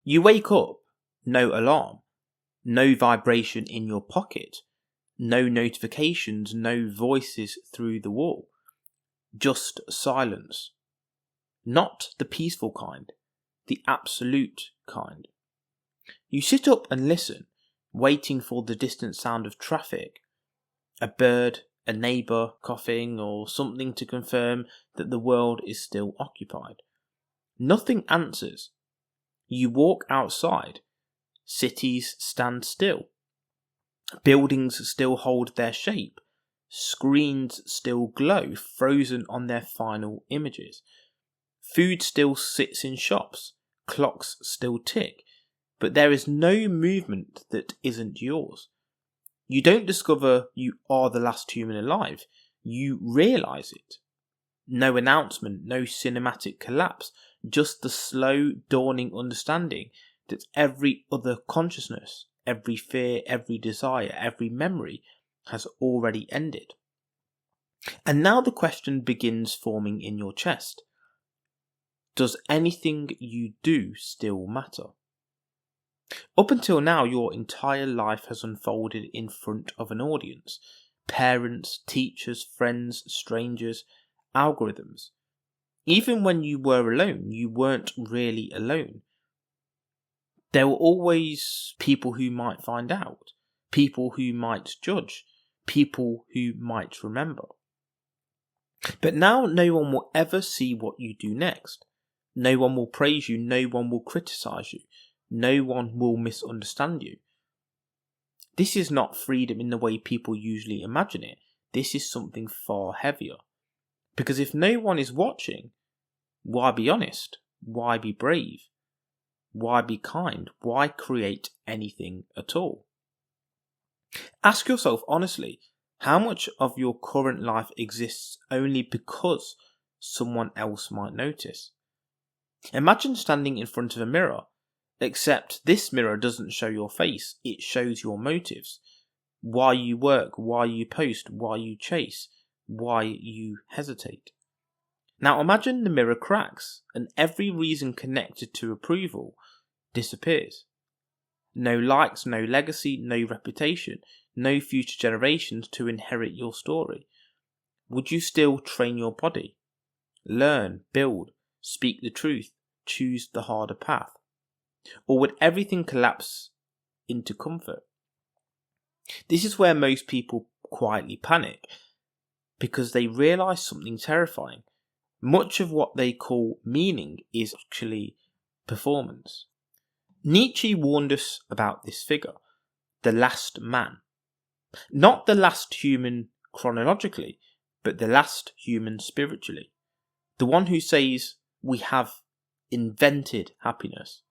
You wake up, no alarm, no vibration in your pocket, no notifications, no voices through the wall, just silence. Not the peaceful kind, the absolute kind. You sit up and listen, waiting for the distant sound of traffic, a bird, a neighbour coughing, or something to confirm that the world is still occupied. Nothing answers. You walk outside. Cities stand still. Buildings still hold their shape. Screens still glow, frozen on their final images. Food still sits in shops. Clocks still tick. But there is no movement that isn't yours. You don't discover you are the last human alive. You realise it. No announcement, no cinematic collapse, just the slow dawning understanding that every other consciousness, every fear, every desire, every memory has already ended. And now the question begins forming in your chest. Does anything you do still matter? Up until now, your entire life has unfolded in front of an audience. Parents, teachers, friends, strangers, algorithms. Even when you were alone, you weren't really alone. There were always people who might find out, people who might judge, people who might remember. But now no one will ever see what you do next. No one will praise you, no one will criticise you. No one will misunderstand you. This is not freedom in the way people usually imagine it. This is something far heavier. Because if no one is watching, why be honest? Why be brave? Why be kind? Why create anything at all? Ask yourself honestly, how much of your current life exists only because someone else might notice? Imagine standing in front of a mirror. Except this mirror doesn't show your face, it shows your motives. Why you work, why you post, why you chase, why you hesitate. Now imagine the mirror cracks and every reason connected to approval disappears. No likes, no legacy, no reputation, no future generations to inherit your story. Would you still train your body? Learn, build, speak the truth, choose the harder path? Or would everything collapse into comfort? This is where most people quietly panic, because they realise something terrifying. Much of what they call meaning is actually performance. Nietzsche warned us about this figure, the last man. Not the last human chronologically, but the last human spiritually. The one who says, we have invented happiness.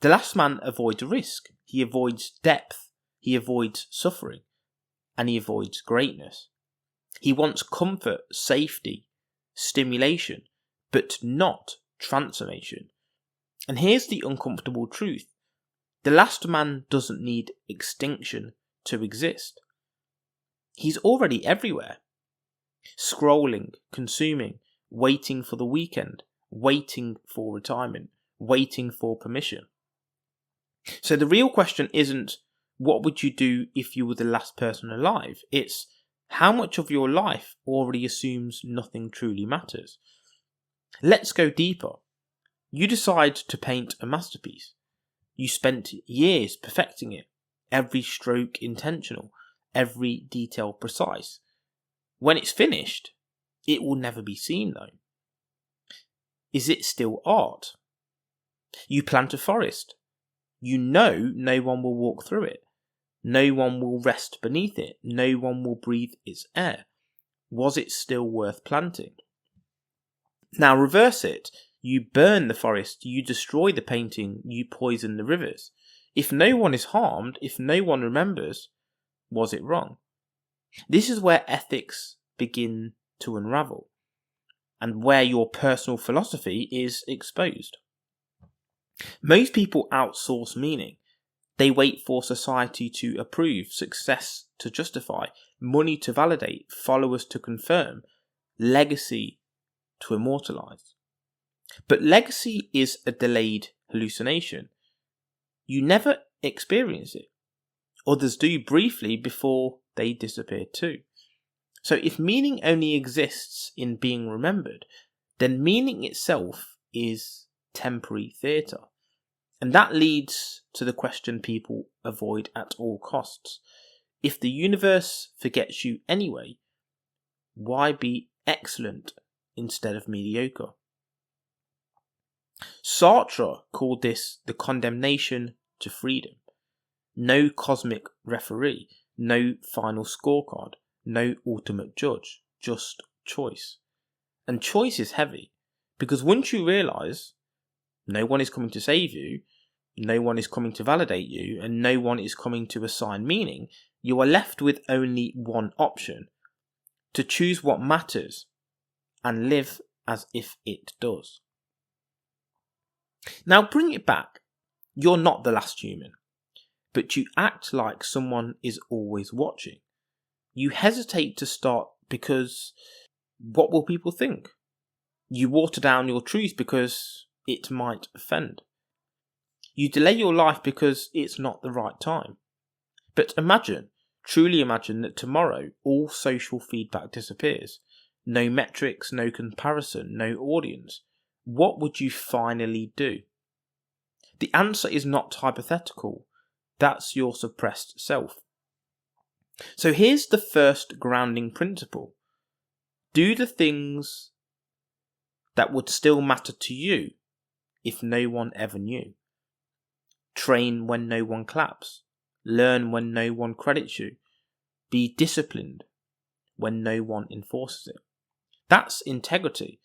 The last man avoids risk, he avoids depth, he avoids suffering, and he avoids greatness. He wants comfort, safety, stimulation, but not transformation. And here's the uncomfortable truth. The last man doesn't need extinction to exist. He's already everywhere. Scrolling, consuming, waiting for the weekend, waiting for retirement, waiting for permission. So the real question isn't, what would you do if you were the last person alive? It's, how much of your life already assumes nothing truly matters? Let's go deeper. You decide to paint a masterpiece. You spent years perfecting it, every stroke intentional, every detail precise. When it's finished, it will never be seen though. Is it still art? You plant a forest. You know no one will walk through it. No one will rest beneath it. No one will breathe its air. Was it still worth planting? Now reverse it. You burn the forest. You destroy the painting. You poison the rivers. If no one is harmed, if no one remembers, was it wrong? This is where ethics begin to unravel, and where your personal philosophy is exposed. Most people outsource meaning. They wait for society to approve, success to justify, money to validate, followers to confirm, legacy to immortalize. But legacy is a delayed hallucination. You never experience it. Others do briefly before they disappear too. So if meaning only exists in being remembered, then meaning itself is temporary theatre. And that leads to the question people avoid at all costs. If the universe forgets you anyway, why be excellent instead of mediocre? Sartre called this the condemnation to freedom. No cosmic referee, no final scorecard, no ultimate judge, just choice. And choice is heavy, because once you realise no one is coming to save you, no one is coming to validate you, and no one is coming to assign meaning, you are left with only one option: to choose what matters and live as if it does. Now bring it back. You're not the last human, but you act like someone is always watching. You hesitate to start because what will people think? You water down your truth because it might offend. You delay your life because it's not the right time. But truly imagine that tomorrow all social feedback disappears. No metrics, no comparison, no audience. What would you finally do? The answer is not hypothetical. That's your suppressed self. So here's the first grounding principle. Do the things that would still matter to you if no one ever knew. Train when no one claps. Learn when no one credits you. Be disciplined when no one enforces it. That's integrity.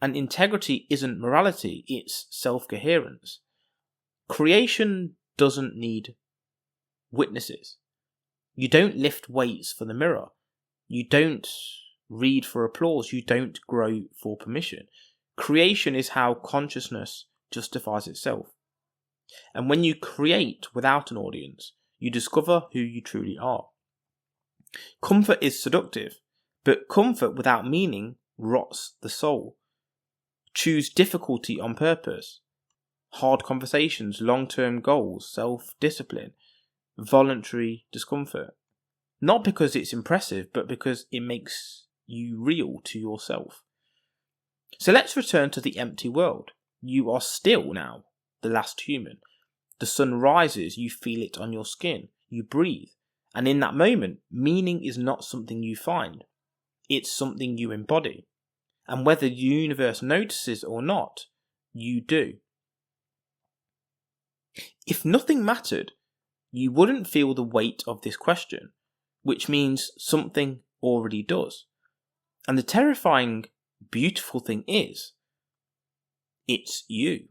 And integrity isn't morality, it's self-coherence. Creation doesn't need witnesses. You don't lift weights for the mirror. You don't read for applause. You don't grow for permission. Creation is how consciousness justifies itself. And when you create without an audience, you discover who you truly are. Comfort is seductive, but comfort without meaning rots the soul. Choose difficulty on purpose. Hard conversations, long-term goals, self-discipline, voluntary discomfort. Not because it's impressive, but because it makes you real to yourself. So let's return to the empty world. You are still now the last human. The sun rises, you feel it on your skin, you breathe. And in that moment, meaning is not something you find. It's something you embody. And whether the universe notices or not, you do. If nothing mattered, you wouldn't feel the weight of this question, which means something already does. And the terrifying, beautiful thing is, it's you.